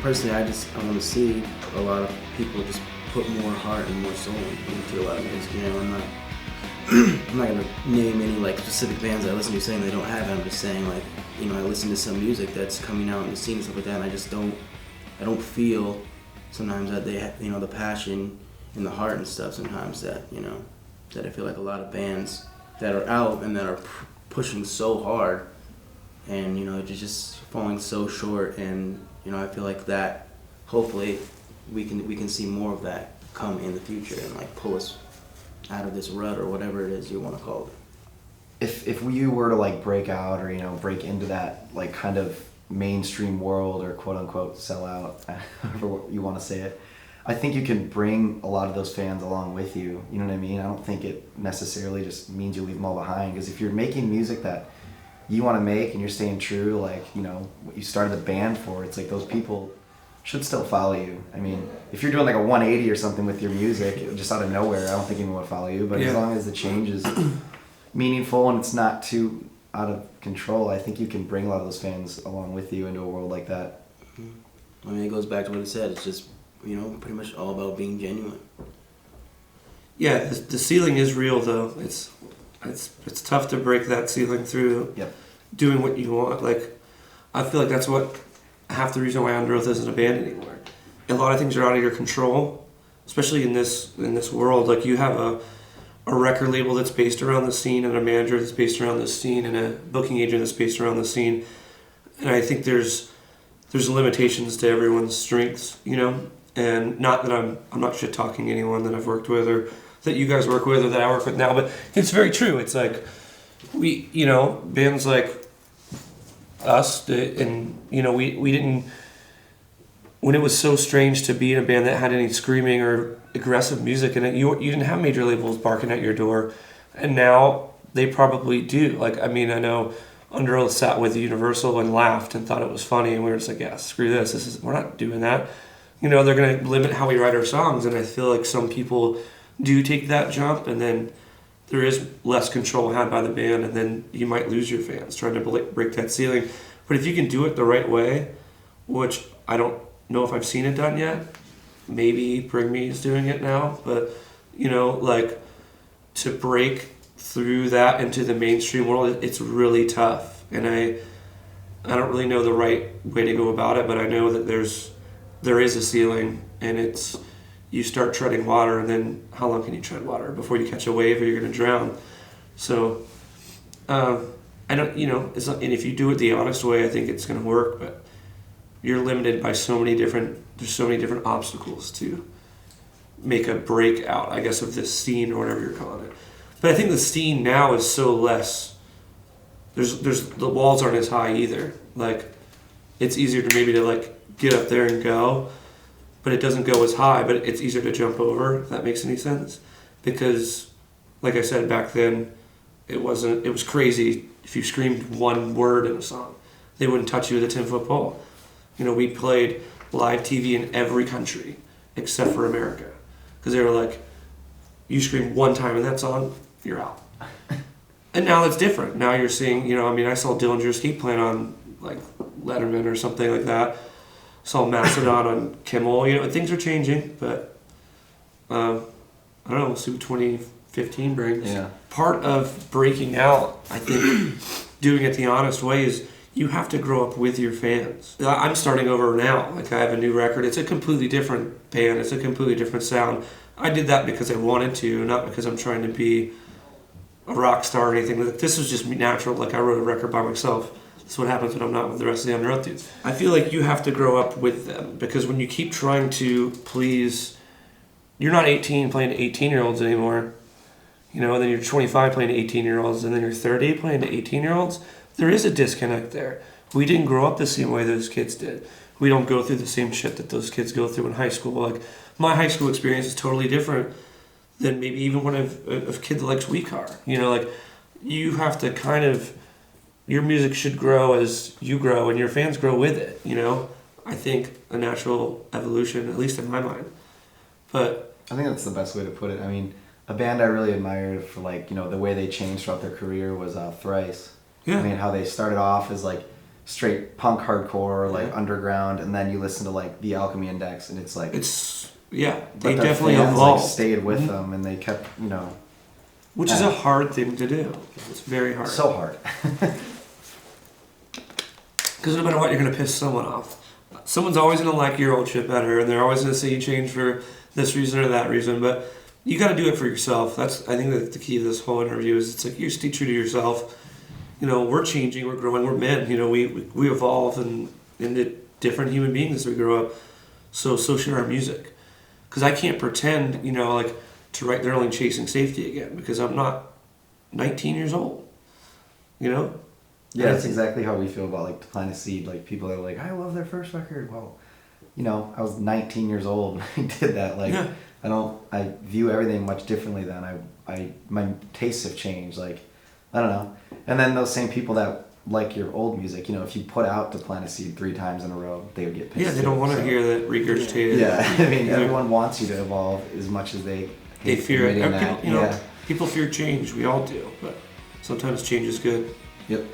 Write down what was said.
personally, I want to see a lot of people just put more heart and more soul into a lot of music. You know, I'm not gonna name any like specific bands I listen to saying they don't have it. I'm just saying like, you know, I listen to some music that's coming out in the scene and stuff like that, and I don't feel sometimes that they have, you know, the passion and the heart and stuff sometimes that, you know, that I feel like a lot of bands that are out and that are pushing so hard and, you know, just falling so short. And, you know, I feel like that hopefully we can see more of that come in the future and like pull us out of this rut or whatever it is you want to call it. If you were to like break out or, you know, break into that like kind of mainstream world or quote unquote sell out, however you want to say it, I think you can bring a lot of those fans along with you. You know what I mean? I don't think it necessarily just means you leave them all behind, because if you're making music that you want to make and you're staying true to like, you know, what you started the band for, it's like those people should still follow you. I mean, if you're doing like a 180 or something with your music just out of nowhere, I don't think anyone would follow you. But as long as the change is meaningful and it's not too out of control, I think you can bring a lot of those fans along with you into a world like that. I mean, it goes back to what it said. It's just, you know, pretty much all about being genuine. Yeah, the ceiling is real though. It's tough to break that ceiling through doing what you want. Like, I feel like that's what half the reason why Underoath isn't a band anymore. A lot of things are out of your control, especially in this world. Like, you have a record label that's based around the scene, and a manager that's based around the scene, and a booking agent that's based around the scene. And I think there's limitations to everyone's strengths, you know. And not that I'm not shit talking anyone that I've worked with or that you guys work with or that I work with now, but it's very true. It's like we, you know, bands like us, and you know, we didn't, when it was so strange to be in a band that had any screaming or aggressive music in it, you didn't have major labels barking at your door, and now they probably do. Like, I mean, I know Underoath sat with Universal and laughed and thought it was funny, and we were just like, yeah, screw this. We're not doing that. You know, they're going to limit how we write our songs, and I feel like some people do take that jump, and then there is less control had by the band, and then you might lose your fans trying to break that ceiling. But if you can do it the right way, which I don't know if I've seen it done yet, maybe Bring Me is doing it now, but, you know, like, to break through that into the mainstream world, it's really tough, and I don't really know the right way to go about it, but I know that there is a ceiling, and it's, you start treading water, and then how long can you tread water before you catch a wave or you're going to drown? So, I don't, you know, it's not, and if you do it the honest way, I think it's going to work, but you're limited by there's so many different obstacles to make a breakout, I guess, of this scene or whatever you're calling it. But I think the scene now is so less, there's the walls aren't as high either. Like, it's easier to maybe to like get up there and go, but it doesn't go as high, but it's easier to jump over, if that makes any sense. Because, like I said, back then, it was crazy if you screamed one word in a song. They wouldn't touch you with a 10-foot pole. You know, we played live TV in every country except for America. Because they were like, you scream one time in that song, you're out. And now it's different. Now you're seeing, you know, I mean, I saw Dillinger Escape Plan on, like, Letterman or something like that. Saw Mastodon on Kimmel. You know, things are changing, but I don't know. We'll see what 2015 brings. Yeah. Part of breaking out, I think, doing it the honest way is you have to grow up with your fans. I'm starting over now. Like, I have a new record. It's a completely different band. It's a completely different sound. I did that because I wanted to, not because I'm trying to be a rock star or anything. This was just natural. Like, I wrote a record by myself. That's what happens when I'm not with the rest of the Underoath dudes. I feel like you have to grow up with them, because when you keep trying to please, you're not 18 playing to 18-year-olds anymore, you know, and then you're 25 playing to 18-year-olds, and then you're 30 playing to 18-year-olds. There is a disconnect there. We didn't grow up the same way those kids did. We don't go through the same shit that those kids go through in high school. Like, my high school experience is totally different than maybe even one of kid that likes Weecar. You know, like, you have to kind of, your music should grow as you grow, and your fans grow with it, you know? I think a natural evolution, at least in my mind. But I think that's the best way to put it. I mean, a band I really admired for, like, you know, the way they changed throughout their career was Thrice. Yeah. I mean, how they started off as, like, straight punk hardcore, like Yeah. underground, and then you listen to like the Alchemy Index, and it's like they but their definitely fans, evolved. like, stayed with Mhm. them, and they kept, you know, Which is a hard thing to do. It's very hard. so hard. Because no matter what, you're going to piss someone off. Someone's always going to like your old shit better, and they're always going to say you changed for this reason or that reason. But you got to do it for yourself. I think that the key to this whole interview is it's like you stay true to yourself. You know, we're changing, we're growing, we're men. You know, we evolve and into different human beings as we grow up. So should our music. Because I can't pretend, you know, like to write They're Only Chasing Safety again because I'm not 19 years old. You know. Yeah, that's exactly how we feel about like To Plant a Seed. Like people are like, I love their first record. Well, you know, I was 19 years old when I did that. Like, Yeah. I view everything much differently then. My tastes have changed. Like, I don't know. And then those same people that like your old music, you know, if you put out To Plant a Seed 3 times in a row, they would get pissed. Yeah, they don't want to hear that regurgitated. Yeah, I mean, Yeah. everyone wants you to evolve as much as they fear it. admitting People, that. you know, Yeah. people fear change. We all do, but sometimes change is good. Yep.